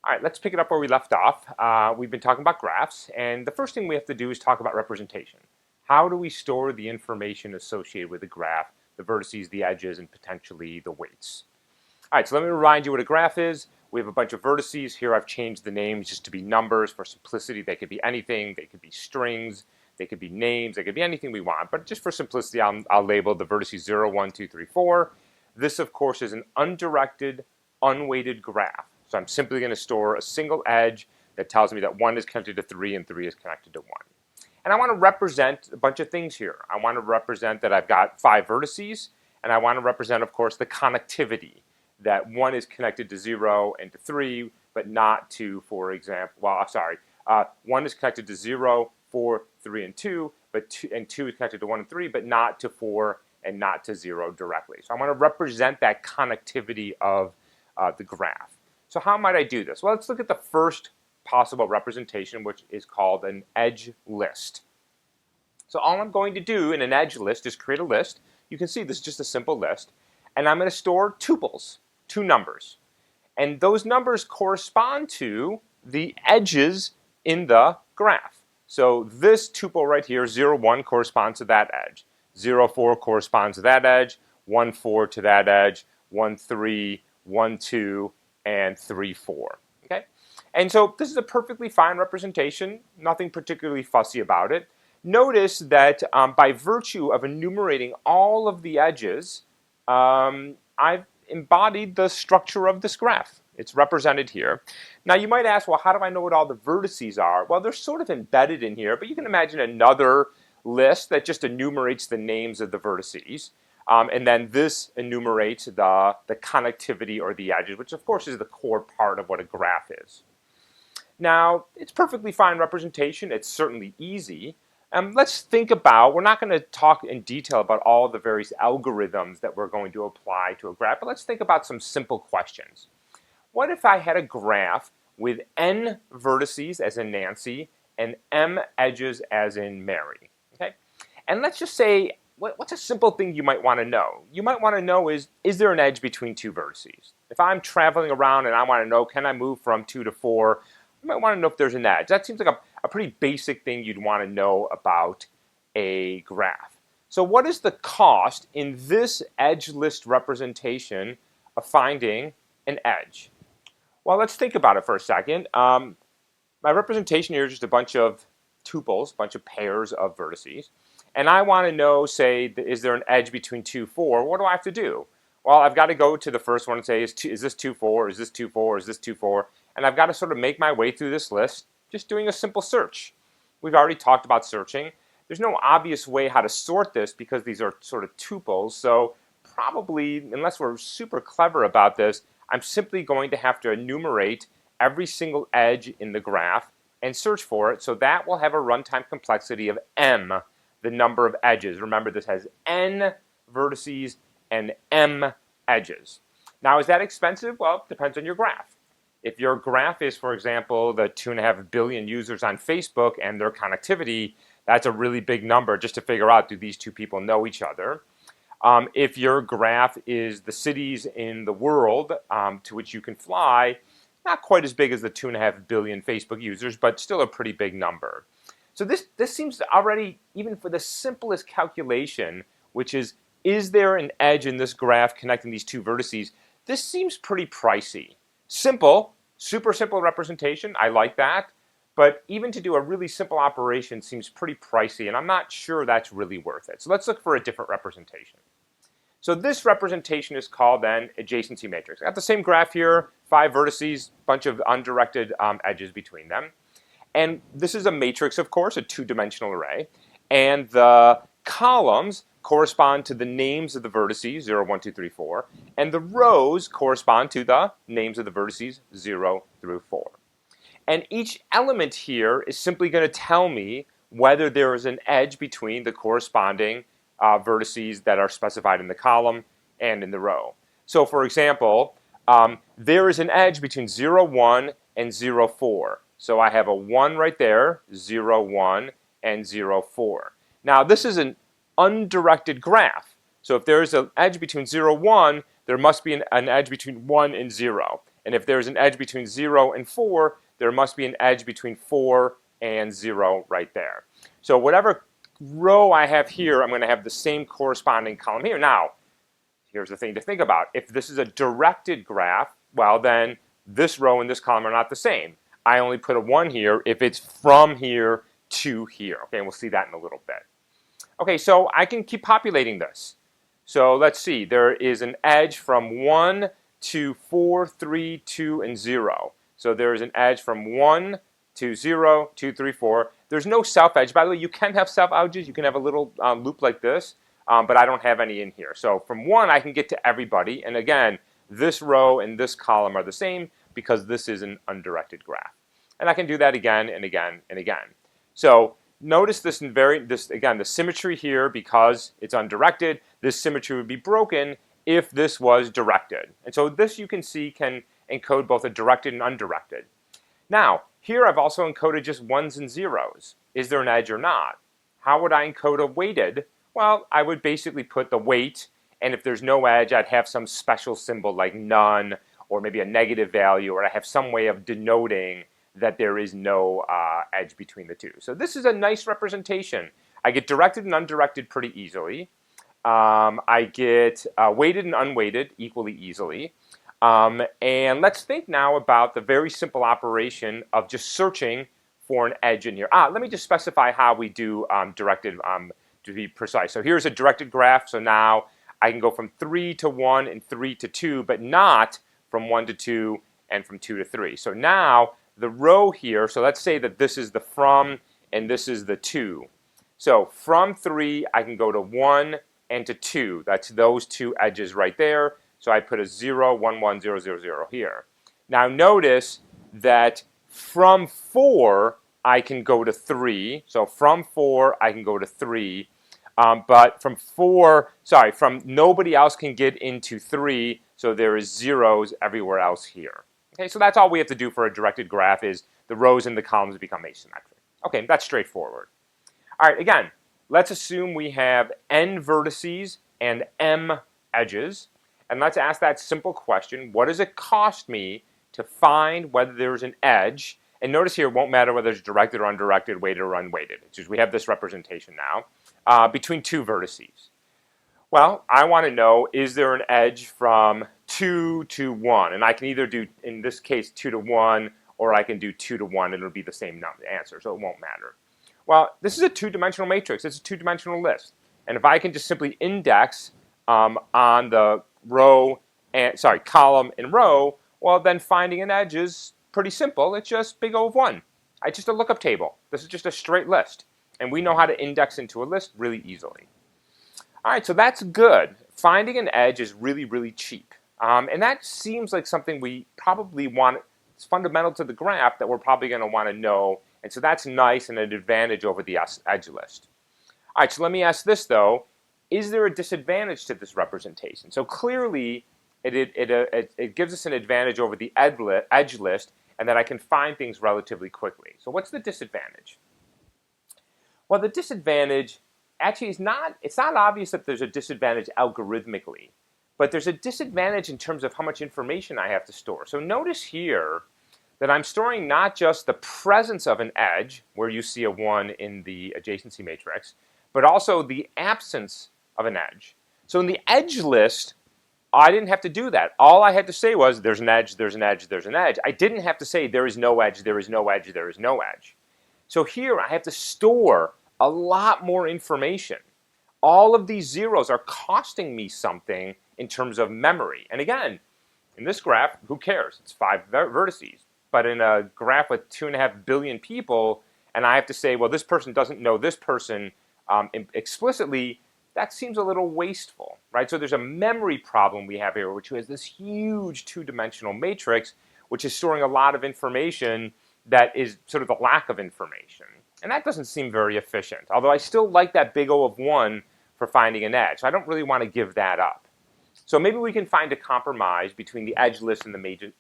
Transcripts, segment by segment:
All right, let's pick it up where we left off. We've been talking about graphs, and the first thing we have to do is talk about representation. How do we store the information associated with a graph, the vertices, the edges, and potentially the weights? All right, so let me remind you what a graph is. We have a bunch of vertices. Here I've changed the names just to be numbers for simplicity. They could be anything. They could be strings. They could be names. They could be anything we want. But just for simplicity, I'll label the vertices 0, 1, 2, 3, 4. This, of course, is an undirected, unweighted graph. So I'm simply going to store a single edge that tells me that 1 is connected to 3 and 3 is connected to 1. And I want to represent a bunch of things here. I want to represent that I've got 5 vertices, and I want to represent, of course, the connectivity, that 1 is connected to 0 and to 3, but not to, for example, well, I'm sorry, 1 is connected to 0, 4, 3, and 2, but 2 is connected to 1 and 3, but not to 4 and not to 0 directly. So I want to represent that connectivity of the graph. So how might I do this? Well, let's look at the first possible representation, which is called an edge list. So all I'm going to do in an edge list is create a list. You can see this is just a simple list. And I'm going to store tuples, 2 numbers. And those numbers correspond to the edges in the graph. So this tuple right here, 0, 1, corresponds to that edge. 0, 4 corresponds to that edge. 1, 4 to that edge. 1, 3, 1, 2, and 3, 4. Okay? And so this is a perfectly fine representation, nothing particularly fussy about it. Notice that by virtue of enumerating all of the edges, I've embodied the structure of this graph. It's represented here. Now you might ask, well, how do I know what all the vertices are? Well, they're sort of embedded in here, but you can imagine another list that just enumerates the names of the vertices. And then this enumerates the connectivity or the edges, which of course is the core part of what a graph is. Now, it's perfectly fine representation. It's certainly easy. Let's think about, we're not going to talk in detail about all the various algorithms that we're going to apply to a graph, but let's think about some simple questions. What if I had a graph with n vertices as in Nancy and m edges as in Mary? Okay? And let's just say, what's a simple thing you might want to know? You might want to know is there an edge between 2 vertices? If I'm traveling around and I want to know, can I move from 2 to 4? You might want to know if there's an edge. That seems like a pretty basic thing you'd want to know about a graph. So what is the cost in this edge list representation of finding an edge? Well, let's think about it for a second. My representation here is just a bunch of tuples, a bunch of pairs of vertices. And I want to know, say, is there an edge between 2, 4? What do I have to do? Well, I've got to go to the first one and say, is this 2, 4? Is this 2, 4? Is this 2, 4? And I've got to sort of make my way through this list just doing a simple search. We've already talked about searching. There's no obvious way how to sort this because these are sort of tuples. So probably, unless we're super clever about this, I'm simply going to have to enumerate every single edge in the graph and search for it. So that will have a runtime complexity of m, the number of edges. Remember, this has n vertices and m edges. Now, is that expensive? Well, it depends on your graph. If your graph is, for example, the 2.5 billion users on Facebook and their connectivity, that's a really big number just to figure out, do these 2 people know each other? If your graph is the cities in the world to which you can fly, not quite as big as the 2.5 billion Facebook users, but still a pretty big number. So this seems already, even for the simplest calculation, which is there an edge in this graph connecting these 2 vertices, this seems pretty pricey. Simple, super simple representation, I like that, but even to do a really simple operation seems pretty pricey, and I'm not sure that's really worth it. So let's look for a different representation. So this representation is called then adjacency matrix. I got the same graph here, 5 vertices, bunch of undirected edges between them. And this is a matrix, of course, a 2-dimensional array. And the columns correspond to the names of the vertices, 0, 1, 2, 3, 4. And the rows correspond to the names of the vertices, 0 through 4. And each element here is simply going to tell me whether there is an edge between the corresponding vertices that are specified in the column and in the row. So for example, there is an edge between 0, 1 and 0, 4. So I have a 1 right there, 0, 1, and 0, 4. Now this is an undirected graph. So if there is an edge between 0, 1, there must be an edge between 1 and 0. And if there's an edge between 0 and 4, there must be an edge between 4 and 0 right there. So whatever row I have here, I'm going to have the same corresponding column here. Now, here's the thing to think about. If this is a directed graph, well then this row and this column are not the same. I only put a 1 here if it's from here to here. Okay, and we'll see that in a little bit. Okay, so I can keep populating this. So let's see, there is an edge from 1 to 4, 3, 2, and 0. So there is an edge from 1 to 0, 2, 3, 4. There's no self-edge. By the way, you can have self-edges. You can have a little loop like this, but I don't have any in here. So from 1, I can get to everybody. And again, this row and this column are the same because this is an undirected graph. And I can do that again and again and again. So notice this again, the symmetry here, because it's undirected, this symmetry would be broken if this was directed. And so this, you can see, can encode both a directed and undirected. Now, here I've also encoded just 1s and 0s. Is there an edge or not? How would I encode a weighted? Well, I would basically put the weight, and if there's no edge, I'd have some special symbol like none, or maybe a negative value, or I have some way of denoting that there is no edge between the two. So this is a nice representation. I get directed and undirected pretty easily. I get weighted and unweighted equally easily. And let's think now about the very simple operation of just searching for an edge in here. Let me just specify how we do directed to be precise. So here's a directed graph. So now I can go from 3 to 1 and 3 to 2, but not from 1 to 2 and from 2 to 3. So now the row here, so let's say that this is the from and this is the to. So from 3, I can go to 1 and to 2. That's those two edges right there. So I put a 0, 1, 1, 0, 0, 0 here. Now notice that from 4, I can go to 3. So from 4, I can go to 3. But from nobody else can get into 3, so there is zeros everywhere else here. Okay, so that's all we have to do for a directed graph is the rows and the columns become asymmetric. Okay, that's straightforward. All right, again, let's assume we have n vertices and m edges. And let's ask that simple question, what does it cost me to find whether there's an edge? And notice here, it won't matter whether it's directed or undirected, weighted or unweighted. It's just we have this representation now between two vertices. Well, I want to know, is there an edge from 2 to 1? And I can either do, in this case, 2 to 1, or I can do 2 to 1, and it'll be the same answer, so it won't matter. Well, this is a two-dimensional matrix. It's a two-dimensional list. And if I can just simply index on the column and row, well, then finding an edge is pretty simple. It's just big O of 1. It's just a lookup table. This is just a straight list. And we know how to index into a list really easily. All right, so that's good. Finding an edge is really, really cheap. And that seems like something we probably want. It's fundamental to the graph that we're probably going to want to know. And so that's nice and an advantage over the edge list. All right, so let me ask this, though. Is there a disadvantage to this representation? So clearly, it gives us an advantage over the edge list, and that I can find things relatively quickly. So what's the disadvantage? Well, the disadvantage actually it's not obvious that there's a disadvantage algorithmically, but there's a disadvantage in terms of how much information I have to store. So notice here that I'm storing not just the presence of an edge, where you see a 1 in the adjacency matrix, but also the absence of an edge. So in the edge list, I didn't have to do that. All I had to say was there's an edge, there's an edge, there's an edge. I didn't have to say there is no edge, there is no edge, there is no edge. So here I have to store a lot more information. All of these zeros are costing me something in terms of memory. And again, in this graph, who cares? It's 5 vertices. But in a graph with 2.5 billion people, and I have to say, well, this person doesn't know this person explicitly, that seems a little wasteful, right? So there's a memory problem we have here, which is this huge two-dimensional matrix, which is storing a lot of information that is sort of the lack of information. And that doesn't seem very efficient, although I still like that big O of 1 for finding an edge. So I don't really want to give that up. So maybe we can find a compromise between the edge list and the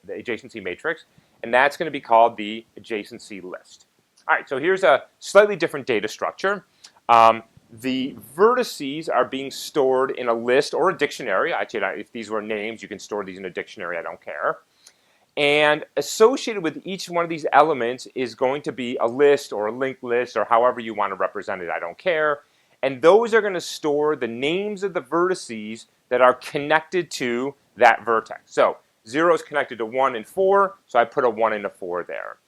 adjacency matrix, and that's going to be called the adjacency list. All right, so here's a slightly different data structure. the vertices are being stored in a list or a dictionary. Actually, if these were names, you can store these in a dictionary, I don't care. And associated with each one of these elements is going to be a list or a linked list or however you want to represent it, I don't care. And those are going to store the names of the vertices that are connected to that vertex. So 0 is connected to 1 and 4, so I put a 1 and a 4 there.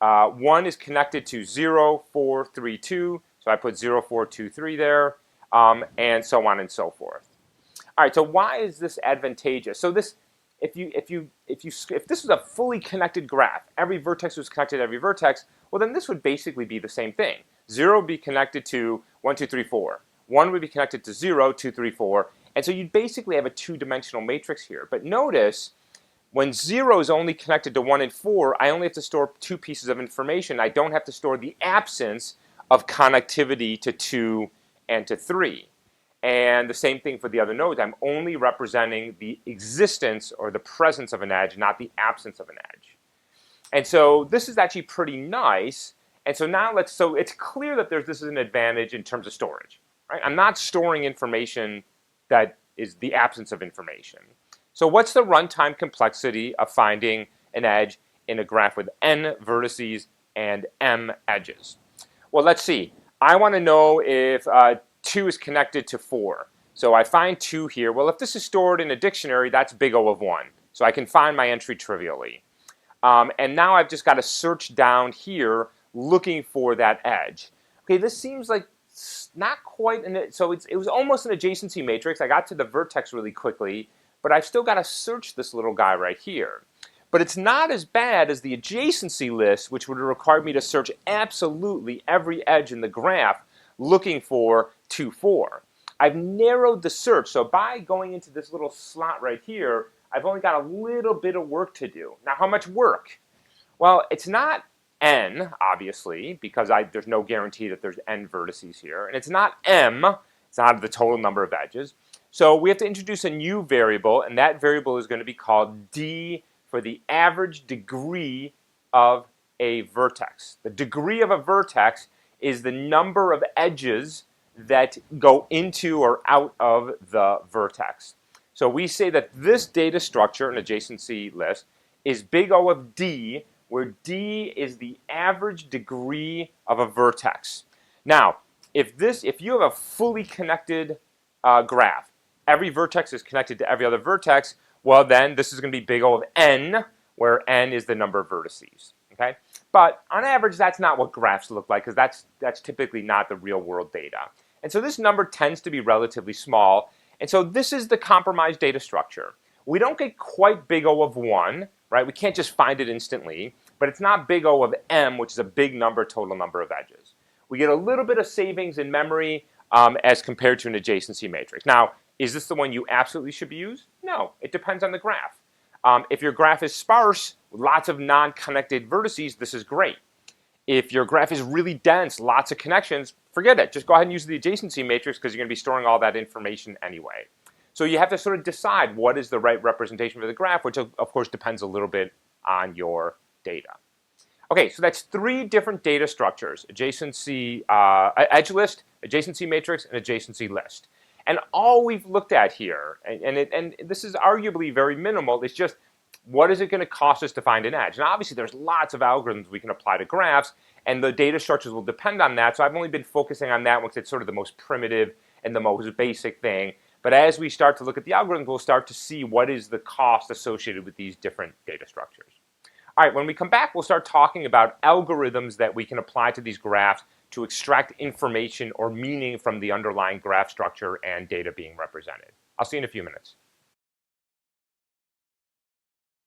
1 is connected to 0, 4, 3, 2, so I put 0, 4, 2, 3 there, and so on and so forth. All right, so why is this advantageous? So this, if this was a fully connected graph, every vertex was connected to every vertex, well then this would basically be the same thing. 0 would be connected to 1, 2, 3, 4. 1 would be connected to 0, 2, 3, 4. And so you'd basically have a two-dimensional matrix here. But notice, when 0 is only connected to 1 and 4, I only have to store 2 pieces of information. I don't have to store the absence of connectivity to 2 and to 3. And the same thing for the other nodes. I'm only representing the existence or the presence of an edge, not the absence of an edge. And so this is actually pretty nice. And so now so it's clear that this is an advantage in terms of storage. Right? I'm not storing information that is the absence of information. So what's the runtime complexity of finding an edge in a graph with n vertices and m edges? Well, let's see. I want to know if 2 is connected to 4. So I find 2 here. Well, if this is stored in a dictionary, that's big O of 1. So I can find my entry trivially. And now I've just got to search down here looking for that edge. Okay, this seems like not quite, so it was almost an adjacency matrix. I got to the vertex really quickly, but I've still got to search this little guy right here. But it's not as bad as the adjacency list, which would have required me to search absolutely every edge in the graph looking for 2, 4. I've narrowed the search, so by going into this little slot right here, I've only got a little bit of work to do. Now, how much work? Well, it's not n, obviously, because there's no guarantee that there's n vertices here. And it's not m, it's not the total number of edges. So we have to introduce a new variable, and that variable is going to be called d for the average degree of a vertex. The degree of a vertex is the number of edges that go into or out of the vertex. So we say that this data structure, an adjacency list, is big O of d, where d is the average degree of a vertex. Now, if you have a fully connected graph, every vertex is connected to every other vertex, well then this is going to be big O of n, where n is the number of vertices. Okay? But on average, that's not what graphs look like, because that's typically not the real world data. And so this number tends to be relatively small. And so this is the compromised data structure. We don't get quite big O of 1, right? We can't just find it instantly, but it's not big O of m, which is a big number, total number of edges. We get a little bit of savings in memory as compared to an adjacency matrix. Now, is this the one you absolutely should use? No, it depends on the graph. If your graph is sparse, with lots of non-connected vertices, this is great. If your graph is really dense, lots of connections, forget it. Just go ahead and use the adjacency matrix because you're going to be storing all that information anyway. So you have to sort of decide what is the right representation for the graph, which of course depends a little bit on your data. Okay, so that's 3 different data structures: adjacency edge list, adjacency matrix, and adjacency list. And all we've looked at here, and this is arguably very minimal, is just what is it going to cost us to find an edge? Now, obviously, there's lots of algorithms we can apply to graphs, and the data structures will depend on that. So I've only been focusing on that because it's sort of the most primitive and the most basic thing. But as we start to look at the algorithms, we'll start to see what is the cost associated with these different data structures. All right, when we come back, we'll start talking about algorithms that we can apply to these graphs to extract information or meaning from the underlying graph structure and data being represented. I'll see you in a few minutes.